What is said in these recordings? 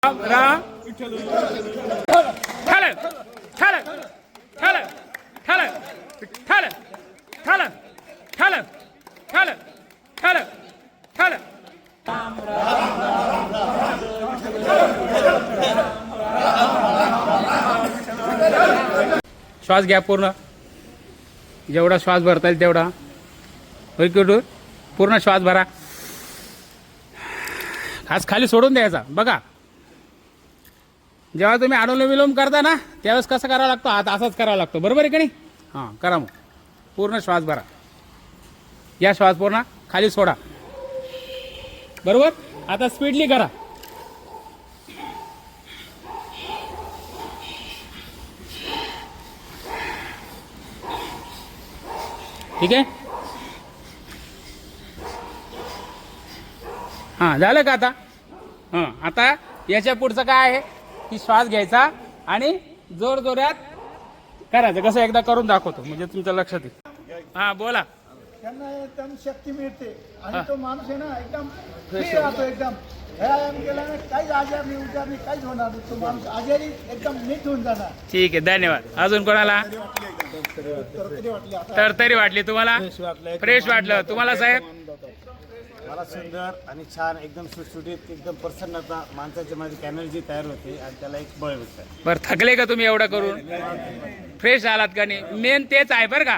राम ठल ठल ठल ठल ठल ठल ठल ठल ठल ठल श्वास घ्या पूर्ण, जेवढा श्वास भरता येईल तेवढा. पूर्ण श्वास भरा. हात खाली सोडून द्यायचा. बघा जेव्हा तुम्ही अनुलोम विलोम करता ना त्यावेळेस कसं करावं लागतो, हात असाच करावा लागतो. बरोबर आहे की नाही? हां करा. मग पूर्ण श्वास भरा. या श्वास पूर्ण खाली सोडा. बरोबर. आता स्पीडली करा. ठीक आहे. हां झालं का आता? हां आता याच्या पुढचं काय आहे की श्वास घ्यायचा आणि जोर जोरात करायचं. कसं एकदा करून दाखवतो म्हणजे तुमच्या लक्षात येईल. हां बोला. त्यांना एकदम शक्ती मिळते आणि तो माणूस आहे ना एकदम फ्री राहतो. एकदम व्यायाम केला ना काहीच आजार नाही, उजार नाही, काहीच होणार नाही. तो माणूस आजारी एकदम नीट होऊन जाणार. ठीक आहे. धन्यवाद. अजून कोणाला तरतरी वाटली? तुम्हाला फ्रेश वाटलं? तुम्हाला साहेब? मला सुंदर आणि छान एकदम सुटसुटीत एकदम प्रसन्नता माणसाच्या मध्ये एनर्जी तयार होते आणि त्याला एक बळ भेटतं. बरं थकले का तुम्ही एवढं करून? फ्रेश आलात का नाही? मेन तेच आहे बरं का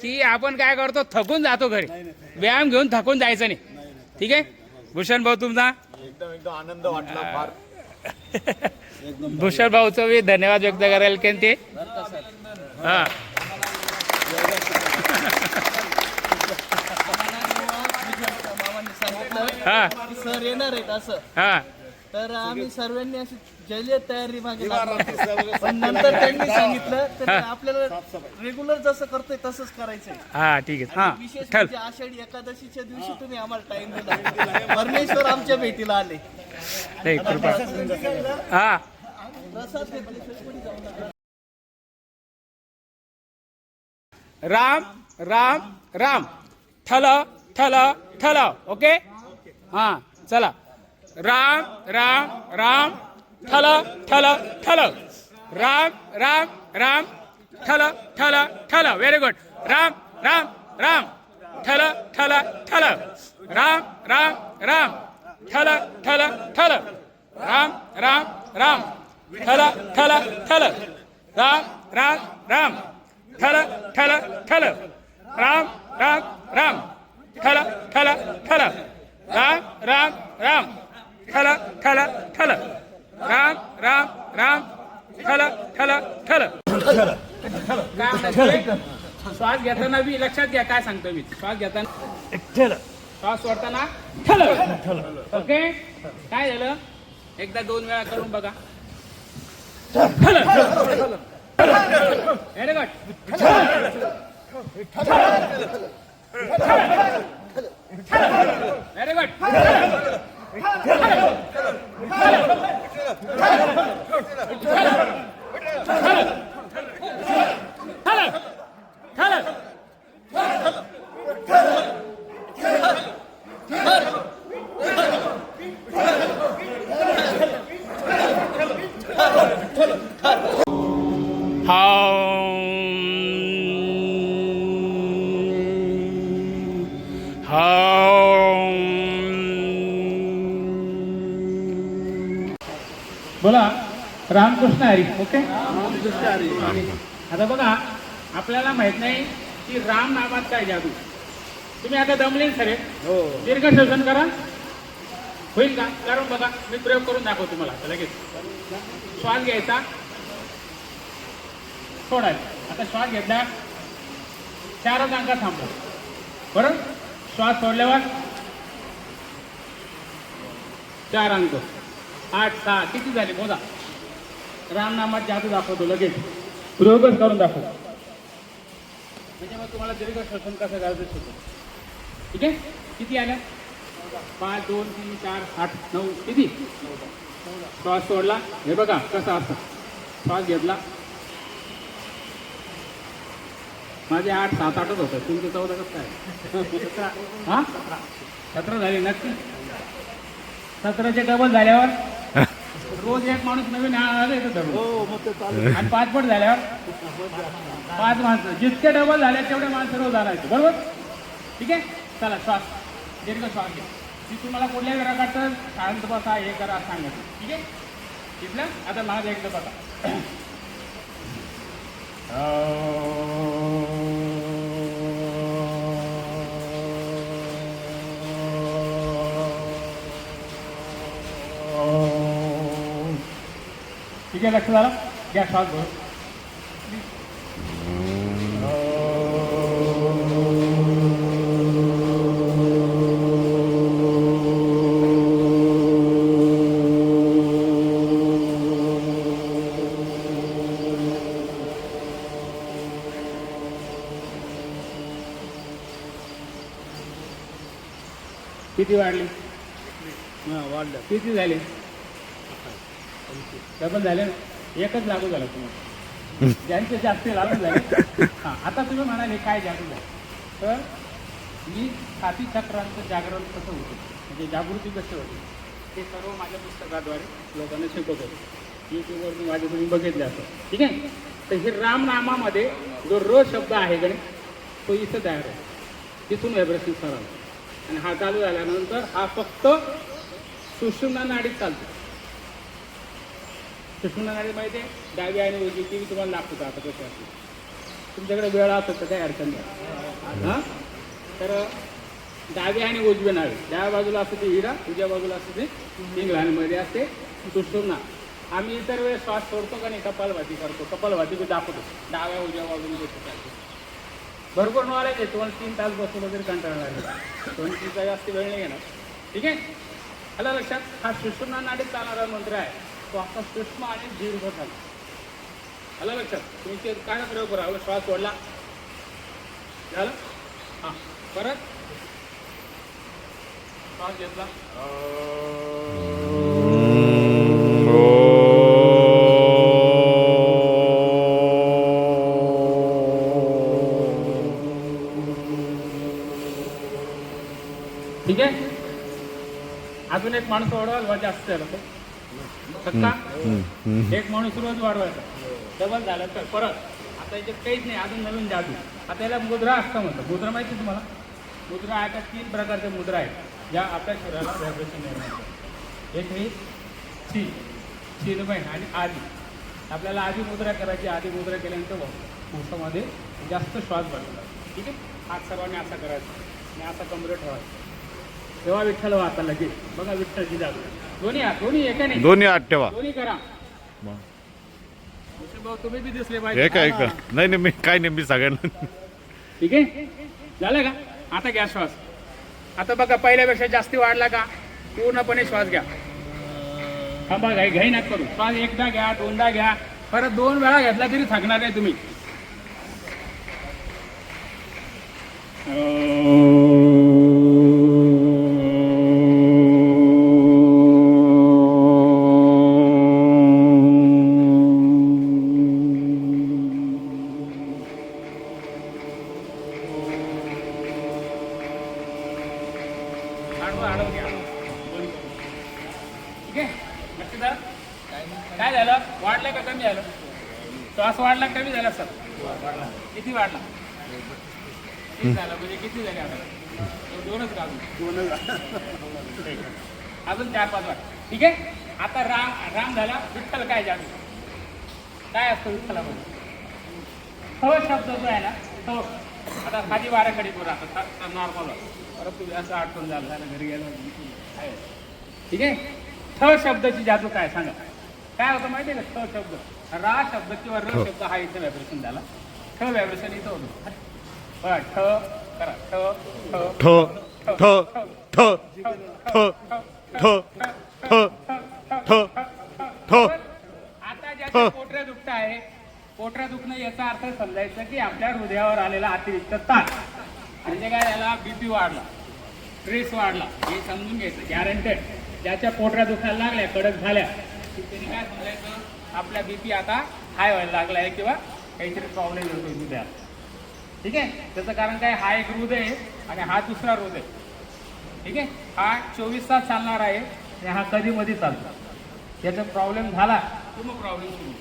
की आपण काय करतो, थकून जातो घरी. व्यायाम घेऊन थकून जायचं नाही. ठीक आहे. भूषण भाऊ तुमचा? एकदम आनंद वाटला फार. भूषण भाऊचं मी धन्यवाद व्यक्त करायला की ते हां हां सर येणार आहेत असं, हां तर आम्ही सर्वांनी अशी जय्यत तयारी मागे लागलो. पण नंतर त्यांनी सांगितलं तर आपल्याला रेग्युलर जसं करतोय तसंच करायचंय. हां ठीक आहे. हां विशेष ठल. म्हणजे आषाढी एकादशीच्या दिवशी तुम्ही आम्हाला टाइम दिला. परमेश्वर आमच्या भेटीला आले. नाही कृपा. हां प्रसाद घेतल्याशिवाय राम राम राम ठल ठल ठल. ओके. हां चला. राम राम राम ठल ठल ठल. राम राम राम ठल ठल ठल. Very good. राम राम राम ठल ठल ठल. राम राम राम ठल ठल ठल. राम राम राम ठल ठल ठल. राम राम राम ठल ठल ठल. राम राम राम ठल ठल ठल. राम राम राम ठल ठल ठल. राम राम राम ठल ठल ठल. काय म्हणायचं? श्वास घेताना बी लक्षात घ्या काय सांगतो मी. श्वास घेताना श्वास सोडताना ठल. ओके. काय झालं एकदा 2 वेळा करून बघा. ठल. Very good. Very good. बोला रामकृष्ण हरी. ओके. आता बघा आपल्याला माहित नाही की राम नामात काय जादू. तुम्ही आता दमले सरे. दीर्घ श्वसन करा. होईल का? कारण बघा मी प्रयोग करून दाखवतो तुम्हाला. लगेच श्वास घ्यायचा, सोडायचा. आता श्वास घेतला 4 अंकात थांबतो. बरोबर. श्वास सोडल्यावर 4 अंक. 8 6 किती झाले मोजा. रामनामात जादू दाखवतो. लगेच प्रयोगच करून दाखवतो म्हणजे मग तुम्हाला दीर्घ श्वसन कसं करायचं शिकतो. ठीक आहे. किती आल्या? 5 2 3 4 8 9 किती. श्वास सोडला. हे बघा कसा असतं. श्वास घेतला. माझे 8 7 8च होतं. तुमचे 14 कसं काय? हां 17 झाले नक्की. 17चे डबल झाल्यावर रोज एक माणूस नवीन आला येतो धरून. हो मग ते चालू आणि 5 पट झाल्यावर 5 माणसं जितके डबल झाले तेवढे माणसं रोज आणायचे बरोबर. ठीक आहे चला श्वास दीर्घ श्वास घ्या. मी तुम्हाला कुठल्याही प्रकारचं शांत बसा हे करा सांगायचं. ठीक आहे तिथलं आता माझं एकदा बघा. ठीक आहे लक्ष झालं घ्या श्वास घेऊ. किती वाढली वाढलं किती झाले डबल झाले ना. एकच लागू झालं तुम्हाला ज्यांचे जास्त लागू झाले. हां आता तुम्ही म्हणाले काय जागू झालं तर मी साथी चक्रांचं जागरण कसं होतं म्हणजे जागृती कशी होती ते सर्व माझ्या पुस्तकाद्वारे लोकांना शिकवतो. यूट्यूबवर मी माझे तुम्ही बघितले असं. ठीक आहे तर हे रामनामामध्ये जो र शब्द आहे गणित तो इथं तयार आहे. तिथून व्हायब्रेशन सरळ आणि हा चालू झाल्यानंतर हा फक्त सुषुम्ना नाडीत चालतो. सुषुम्ना नाडी माहिती आहे डावी आणि उजवी ती तुम्हाला दाखवतो आता कसं असते. तुमच्याकडे वेळ असत तर काही अडचण नाही. हां तर डावी आणि उजवी नाडी डाव्या बाजूला असते ती हिरा उजव्या बाजूला असते ती पिंगळा आणि मध्ये असते सुषुम्ना. आम्ही इतर वेळेस श्वास सोडतो का नाही कपालभाती करतो. कपालभाती मी दाखवतो डाव्या उजव्या बाजूला कसं चालतो. भरपूर नॉलेज आहे तुम्हाला 3 तास बसून वगैरे कंटाळा लागेल 2-3 जास्त वेळ नाही घेणार. ठीक आहे आला लक्षात. हा सुषुम्ना नाडीत चालणारा मंत्र आहे तो आता सूक्ष्म आणि दीर्घ झाला. आला लक्षात. तुम्ही ते काय प्रयोग करा श्वास सोडला झालं. हां परत श्वास घेतला ठीक आहे. अजून एक माणूस वाढवायला जास्त झाला तो सक्का एक माणूस रोज वाढवायचा डबल झालं तर परत. आता याच्यात काहीच नाही अजून नवीन जादू. आता याला मुद्रा असतं म्हणतं. मुद्रा माहिती तुम्हाला मुद्रा आहे का 3 प्रकारच्या मुद्रा आहेत ज्या आपल्या शरीराला व्हायब्रेशन निर्माण करतात. एक ही चिन्मय आणि आदी. आपल्याला आधी मुद्रा करायची. आधी मुद्रा केल्यानंतर भूसामध्ये जास्त श्वास भरला. ठीक आहे हात सर्वांनी असा करायचा आणि असा कमरे ठेवायचा. तेव्हा विठ्ठल वाहता लगेच बघा विठ्ठलची जादू. दोन्ही हात दोन्ही एका नाही दोन्ही आठ ठेवा. दोन्ही करा. भाऊ तुम्ही बी दिसले पाहिजे. एक नाही नाही मी काय नाही मी सगळ्यांना. ठीक आहे झालं का. आता घ्या श्वास. आता बघा पहिल्यापेक्षा जास्ती वाढला का पूर्णपणे श्वास घ्या. थांबा घाई घाई नका करू. श्वास एकदा घ्या 2दा घ्या परत 2 वेळा घेतला तरी थकणार नाही तुम्ही. काय झालं वाढलं का कमी झालं. श्वास वाढला कमी झाला सर किती वाढला. किती झालं म्हणजे किती झाले आता 2च घालून अजून 4-5 वाट. ठीक आहे आता राम झाला. विठ्ठल काय जादू काय असतं विठ्ठलामध्ये थ शब्द जो आहे ना तो. आता खाली वाऱ्याकडे करू आता नॉर्मल परत तुम्ही असं आठवण झालं घरी गेलं. ठीक आहे थ शब्दाची जादू काय सांगा. काय होतं माहिती आहे का थ शब्द रा शब्द किंवा र शब्द हा इथं व्हायब्रेशन झाला. ठ व्हायब्रेशन इथं होतं. बरं ठ करा ठ ठ ठ ठ ठ ठ ठ ठ ठ. आता ज्याच्या पोटऱ्या दुखत आहे पोटऱ्या दुखणं याचा अर्थ समजायचं की आपल्या हृदयावर आलेला अतिरिक्त ताण म्हणजे काय याला बीपी वाढला स्ट्रेस वाढला हे समजून घ्यायचं गॅरंटेड. ज्याच्या पोटऱ्या दुखायला लागल्या कडक झाल्या की त्यांनी काय समजायचं आपला बीपी आता हाय व्हायला लागला आहे किंवा काहीतरी प्रॉब्लेम होतो हृदयात. ठीक आहे त्याचं कारण काय हा एक हृदय आहे आणि हा दुसरा हृदय. ठीक आहे हा 24 तास चालणार आहे आणि हा कधी मध्ये चालतो. त्याचा प्रॉब्लेम झाला की मग प्रॉब्लेम सुरू.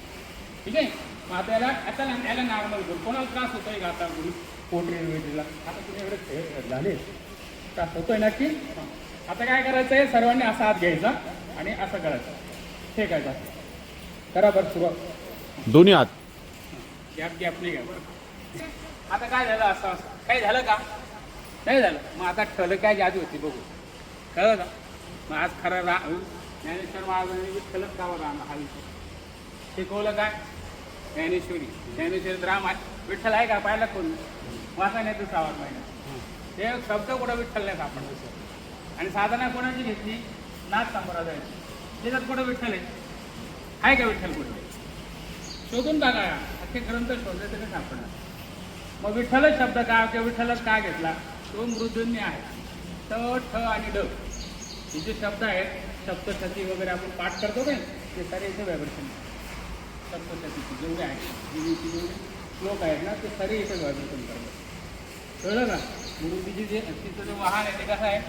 ठीक आहे. मग आता याला नॉर्मल करू. कोणाला त्रास होतोय का आता कोणी पोटरी वेटीला आता तुझ्याकडे झाले त्रास होतोय नक्की. आता काय करायचं आहे, सर्वांनी असा हात घ्यायचा आणि असं करायचं. ठीक आहे का, करा बरं सुरुवात. दोन्ही हात. गॅप नाही घ्या बरं. आता काय झालं, असं काय झालं का, नाही झालं. मग आता ठरलं काय जादू होती बघू, कळलं का. मग आज खरं ज्ञानेश्वर महाराजांनी विठ्ठलच गावं राहणं हा विषय शिकवलं. काय ज्ञानेश्वरी राम आहे, विठ्ठल आहे का पाहिला कोण वाचा नाही तर 6 महिन्यात. ते शब्द कुठं विठ्ठल नाही सापडलं. आणि साधना कोणाची घेतली, नाथ संप्रदायाची. त्याच्यात कुठं विठ्ठल आहे का, विठ्ठल कुठे शोधून बघा. अख्खे ग्रंथ शोधले तरी सापडणार. मग विठ्ठलच शब्द का, किंवा विठ्ठलच का घेतला, तो मृदुन्य आहे. ट ठ आणि ड हे जे शब्द आहेत, सप्तशती वगैरे आपण पाठ करतो काय, ते सारे इथे व्हायब्रेशन. सप्तशतीचे जेवढे आहेत, जेवढे श्लोक आहेत ना, ते सारे इथे व्हायब्रेशन करतात. कळलं का. गुरुजीची जे तिचं जे वाहन आहे ते कसं आहे,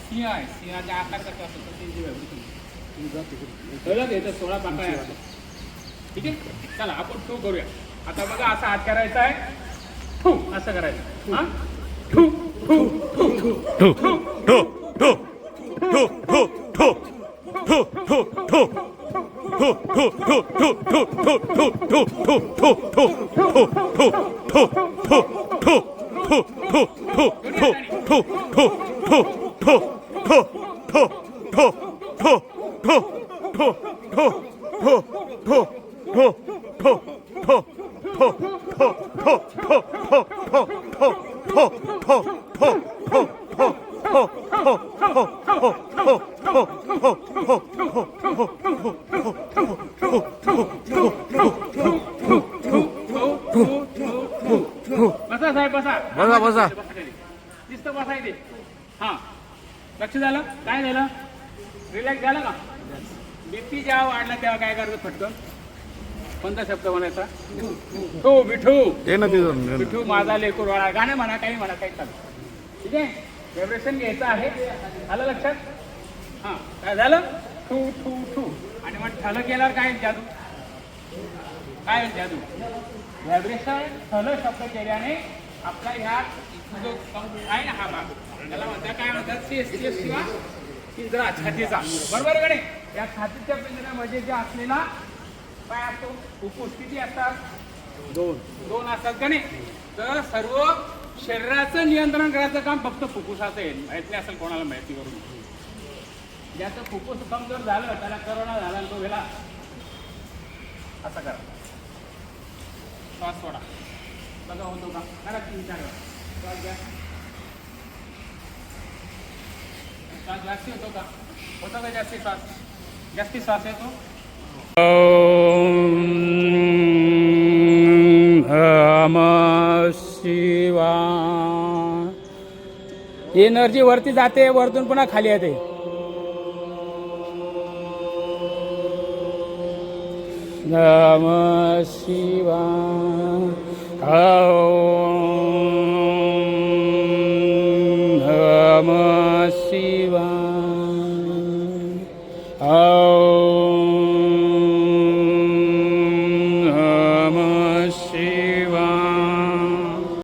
सिंह आहे. सिंहाचा आकार कसा असतो तर ते जे व्हायब्रेशन. कळलं का. इथं 16 पाकळ्या आहेत. ठीक आहे. चला आपण टू करूया. आता बघा असा हात करायचा आहे, ठू असं करायचं. हा ठू ठू ठू ठू ठो ठो ठो ठो ठो ठो ठो ठो ठो ठो ठो ठो ठो ठो ठो ठो ठो ठो बसा साहेब बसा. बसा बसा. दिसतं बसायचे. हां लक्ष झालं. काय झालं, रिलॅक्स झालं का. बीपी जेव्हा वाढला तेव्हा काय करायचं, फटकन कोणता शब्द म्हणायचा, ठू मिठू. ते ना तिथं मिठू माझा लेकूर वाळा. गाणं म्हणा, काही म्हणा, काही चालू. ठीक आहे. व्हायब्रेशन घ्यायचं आहे. आलं लक्षात. हां काय झालं, ठू ठू ठू. आणि मग ठलं केल्यावर काय जादू, काय जादू, व्हायब्रेशन ठलं शब्द केल्याने आपला ह्या जो आहे ना हा भाग, त्याला म्हणतात काय म्हणतात, शिवा पिंजरा छातीचा. बरोबर कडे. या छातीच्या पिंजऱ्यामध्ये जे असलेला काय असतो, फुफ्फुस किती असतात, 2 असतात का नाही. तर सर्व शरीराचं नियंत्रण करायचं काम फक्त फुफ्फुसाचं आहे. माहिती असेल कोणाला माहिती करून. ज्याचं फुफ्फुस कमजोर झालं, त्याला करोना झाला, तो गेला. असं करा. श्वास सोडा. बघा होतो का, करा 3-4 वेळा. श्वास घ्या. श्वास जास्ती होतो का, होतो का जास्ती श्वास, जास्ती श्वास येतो. शिवाय. एनर्जी वरती जाते, वरतून पुन्हा खाली येते. नमः शिवाय.